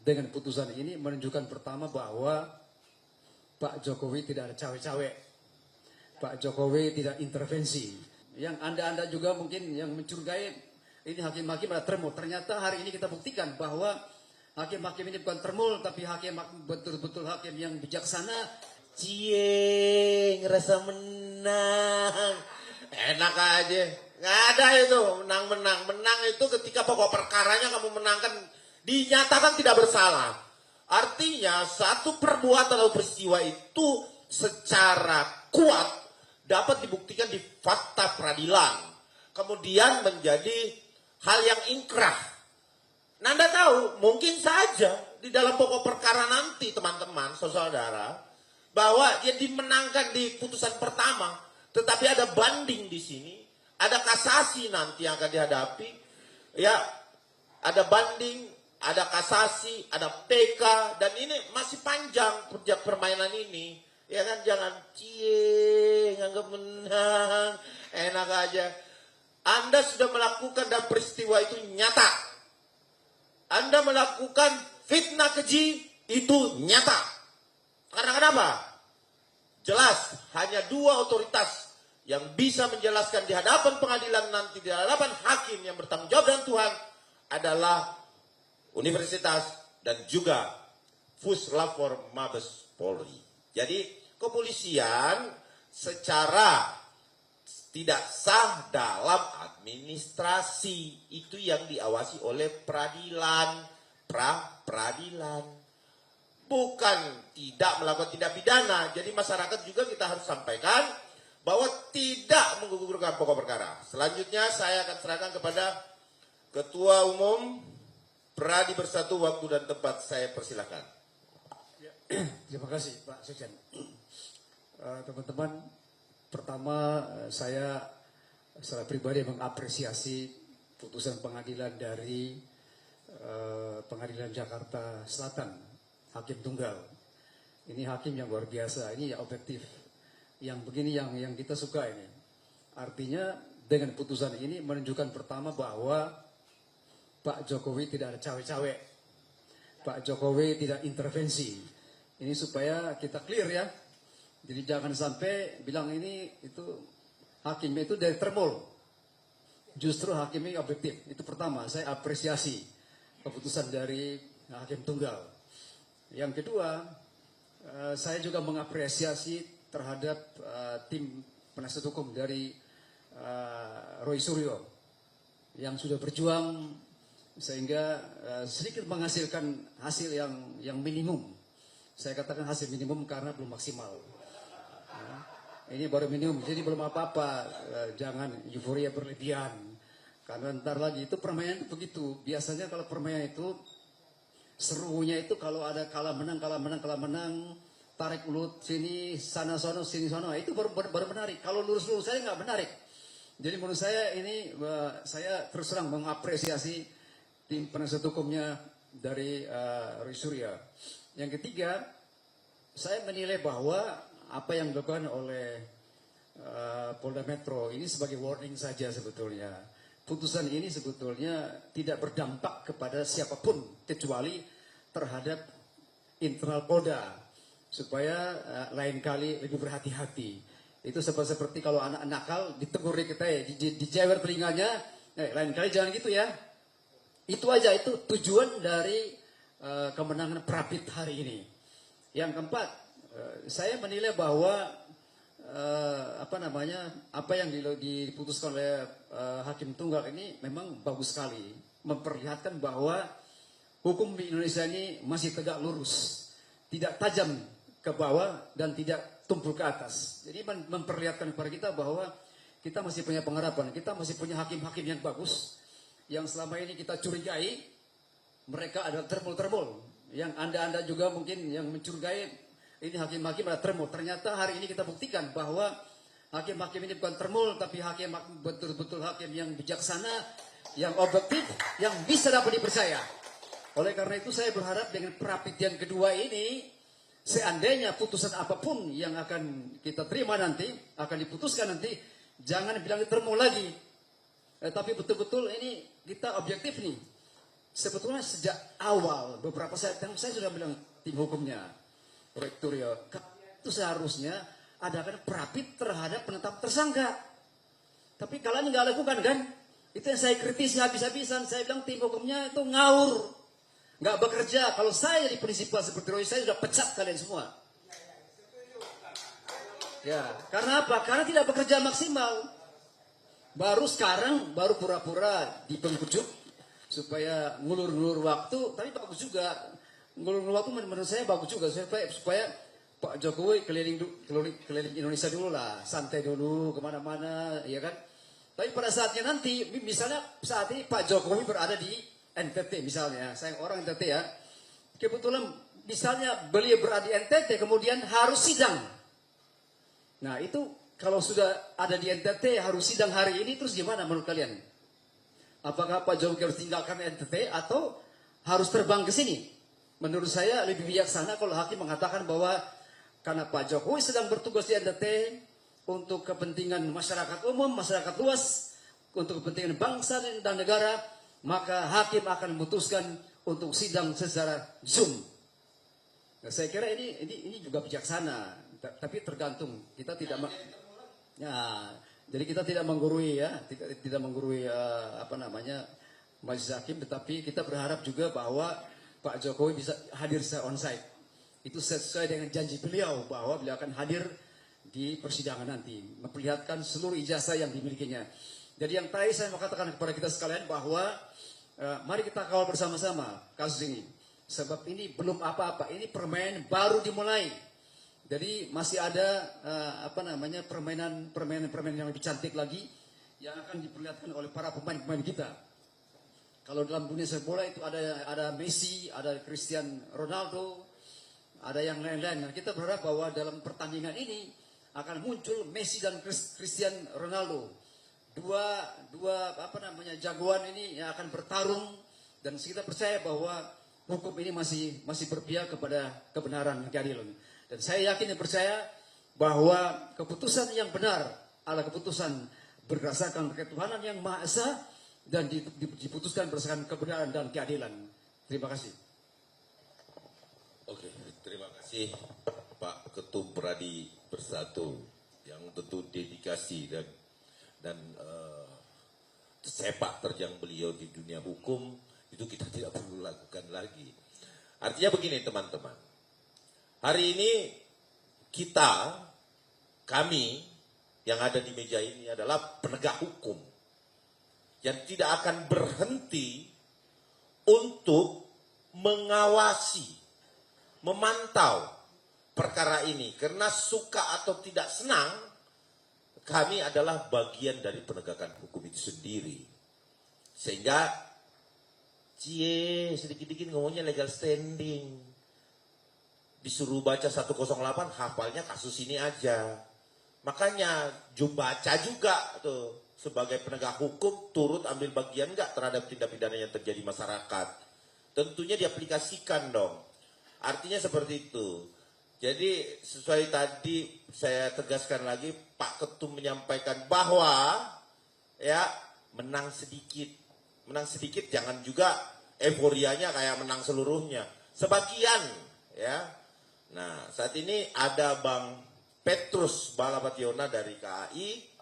dengan putusan ini menunjukkan pertama bahwa Pak Jokowi tidak ada cawe-cawe. Pak Jokowi tidak intervensi. Yang Anda juga mungkin yang mencurigai ini hakim-hakim ada termul. Ternyata hari ini kita buktikan bahwa hakim-hakim ini bukan termul, tapi hakim betul-betul hakim yang bijaksana. Cie, ngerasa menang. Enak aja. Nggak ada itu menang-menang. Menang itu ketika pokok perkaranya kamu menangkan, dinyatakan tidak bersalah. Artinya satu perbuatan atau peristiwa itu secara kuat dapat dibuktikan di fakta peradilan. Kemudian menjadi hal yang inkrah. Nah, Anda tahu, mungkin saja di dalam pokok perkara nanti teman-teman, saudara, bahwa yang dimenangkan di putusan pertama, tetapi ada banding di sini, ada kasasi nanti yang akan dihadapi, ya, ada banding, ada kasasi, ada PK, dan ini masih panjang permainan ini. Ya kan, jangan nganggap menang, enak aja. Anda sudah melakukan dan peristiwa itu nyata. Anda melakukan fitnah keji itu nyata. Karena kenapa? Jelas hanya dua otoritas yang bisa menjelaskan di hadapan pengadilan nanti, di hadapan hakim yang bertanggung jawab dengan Tuhan adalah Universitas dan juga Puslapor Mabes Polri. Jadi kepolisian secara tidak sah dalam administrasi itu yang diawasi oleh peradilan, pra-peradilan. Bukan tidak melakukan tindak pidana. Jadi masyarakat juga kita harus sampaikan bahwa tidak menggugurkan pokok perkara. Selanjutnya saya akan serahkan kepada Ketua Umum Pradi Bersatu, waktu dan tempat saya persilakan. Terima kasih Pak Sekjen. Teman-teman, pertama saya secara pribadi mengapresiasi putusan pengadilan dari Pengadilan Jakarta Selatan, Hakim Tunggal. Ini hakim yang luar biasa, ini ya objektif. Yang begini yang kita suka ini. Artinya dengan putusan ini menunjukkan pertama bahwa Pak Jokowi tidak ada cawe-cawe. Pak Jokowi tidak intervensi. Ini supaya kita clear ya. Jadi jangan sampai bilang ini itu hakimnya itu dari termul. Justru hakimnya objektif. Itu pertama, saya apresiasi keputusan dari Hakim Tunggal. Yang kedua, saya juga mengapresiasi terhadap tim penasihat hukum dari Roy Suryo yang sudah berjuang sehingga sedikit menghasilkan hasil yang minimum. Saya katakan hasil minimum karena belum maksimal. Ini baru minimum, jadi belum apa-apa. Jangan euforia berlebihan. Karena ntar lagi itu permainan begitu. Biasanya kalau permainan itu serunya itu kalau ada kalah menang, tarik ulut sini, sana sono, sini sono, itu baru menarik. Kalau lurus-lurus saya nggak menarik. Jadi menurut saya ini saya terus terang mengapresiasi tim penasihat hukumnya dari Roy Suryo. Yang ketiga, saya menilai bahwa apa yang dilakukan oleh Polda Metro ini sebagai warning saja sebetulnya. Putusan ini sebetulnya tidak berdampak kepada siapapun kecuali terhadap internal Polda. Supaya lain kali lebih berhati-hati. Itu seperti kalau anak nakal ditegur kita ya, dijewer telinganya, lain kali jangan gitu ya. Itu aja, itu tujuan dari kemenangan Prapit hari ini. Yang keempat, saya menilai bahwa apa yang diputuskan oleh Hakim Tunggal ini memang bagus sekali, memperlihatkan bahwa hukum di Indonesia ini masih tegak lurus, tidak tajam ke bawah dan tidak tumpul ke atas. Jadi memperlihatkan kepada kita bahwa kita masih punya pengharapan, kita masih punya hakim-hakim yang bagus, yang selama ini kita curigai mereka adalah termul-termul. Yang Anda juga mungkin yang mencurigai ini hakim-hakim adalah termul. Ternyata hari ini kita buktikan bahwa hakim-hakim ini bukan termul, tapi hakim betul-betul hakim yang bijaksana, yang objektif, yang bisa dapat dipercaya. Oleh karena itu saya berharap dengan Prapit yang kedua ini, seandainya putusan apapun yang akan kita terima nanti, akan diputuskan nanti, jangan bilang termul lagi. Tapi betul-betul ini kita objektif nih. sebetulnya sejak awal beberapa saat yang saya sudah bilang tim hukumnya, rektor ya, itu seharusnya adakan perapit terhadap penetapan tersangka. Tapi kalian nggak lakukan kan? Itu yang saya kritisi habis-habisan. Saya bilang tim hukumnya itu ngawur, nggak bekerja. Kalau saya jadi prinsipal seperti Roy, saya sudah pecat kalian semua. Ya, karena apa? Karena tidak bekerja maksimal. Baru sekarang, baru pura-pura di pengkucuk supaya ngulur-ngulur waktu, tapi bagus juga. Ngulur-ngulur waktu menurut saya bagus juga supaya Pak Jokowi keliling Indonesia dulu lah, santai dulu kemana-mana, ya kan? Tapi pada saatnya nanti, misalnya saat ini Pak Jokowi berada di NTT misalnya, saya orang NTT ya, kebetulan misalnya beliau berada di NTT kemudian harus sidang. Nah itu kalau sudah ada di NTT harus sidang hari ini, terus gimana menurut kalian? Apakah Pak Jokowi harus tinggalkan NTT atau harus terbang ke sini? Menurut saya lebih bijaksana kalau hakim mengatakan bahwa karena Pak Jokowi sedang bertugas di NTT untuk kepentingan masyarakat umum, masyarakat luas, untuk kepentingan bangsa dan negara, maka hakim akan memutuskan untuk sidang secara Zoom. Nah, saya kira ini juga bijaksana. Tapi tergantung, kita tidak ya, jadi kita tidak menggurui ya, tidak menggurui majelis hakim, tetapi kita berharap juga bahwa Pak Jokowi bisa hadir secara onsite. Itu sesuai dengan janji beliau bahwa beliau akan hadir di persidangan nanti, memperlihatkan seluruh ijazah yang dimilikinya. Jadi yang tadi saya mau katakan kepada kita sekalian bahwa mari kita kawal bersama-sama kasus ini, sebab ini belum apa-apa, ini permainan baru dimulai. Jadi masih ada permainan yang lebih cantik lagi yang akan diperlihatkan oleh para pemain-pemain kita. Kalau dalam dunia sepak bola itu ada Messi, ada Cristiano Ronaldo, ada yang lain-lain. Nah, kita berharap bahwa dalam pertandingan ini akan muncul Messi dan Cristiano Ronaldo. Dua jagoan ini yang akan bertarung, dan kita percaya bahwa hukum ini masih berpihak kepada kebenaran dan keadilan. Dan saya yakin dan percaya bahwa keputusan yang benar adalah keputusan berdasarkan ketuhanan yang Maha Esa dan diputuskan berdasarkan kebenaran dan keadilan. Terima kasih. Oke, terima kasih Pak Ketum Pradi Bersatu yang tentu dedikasi dan sepak terjang beliau di dunia hukum itu kita tidak perlu lakukan lagi. Artinya begini teman-teman. Hari ini kami yang ada di meja ini adalah penegak hukum yang tidak akan berhenti untuk mengawasi, memantau perkara ini. Karena suka atau tidak senang, kami adalah bagian dari penegakan hukum itu sendiri. Sehingga, sedikit-sedikit ngomongnya legal standing. Disuruh baca 108, hafalnya kasus ini aja. Makanya baca juga tuh sebagai penegak hukum turut ambil bagian enggak terhadap tindak pidana yang terjadi masyarakat. Tentunya diaplikasikan dong. Artinya seperti itu. Jadi sesuai tadi saya tegaskan lagi, Pak Ketum menyampaikan bahwa ya menang sedikit. Menang sedikit jangan juga euforianya kayak menang seluruhnya. Sebagian ya. Nah, saat ini ada Bang Petrus Balapationa dari KAI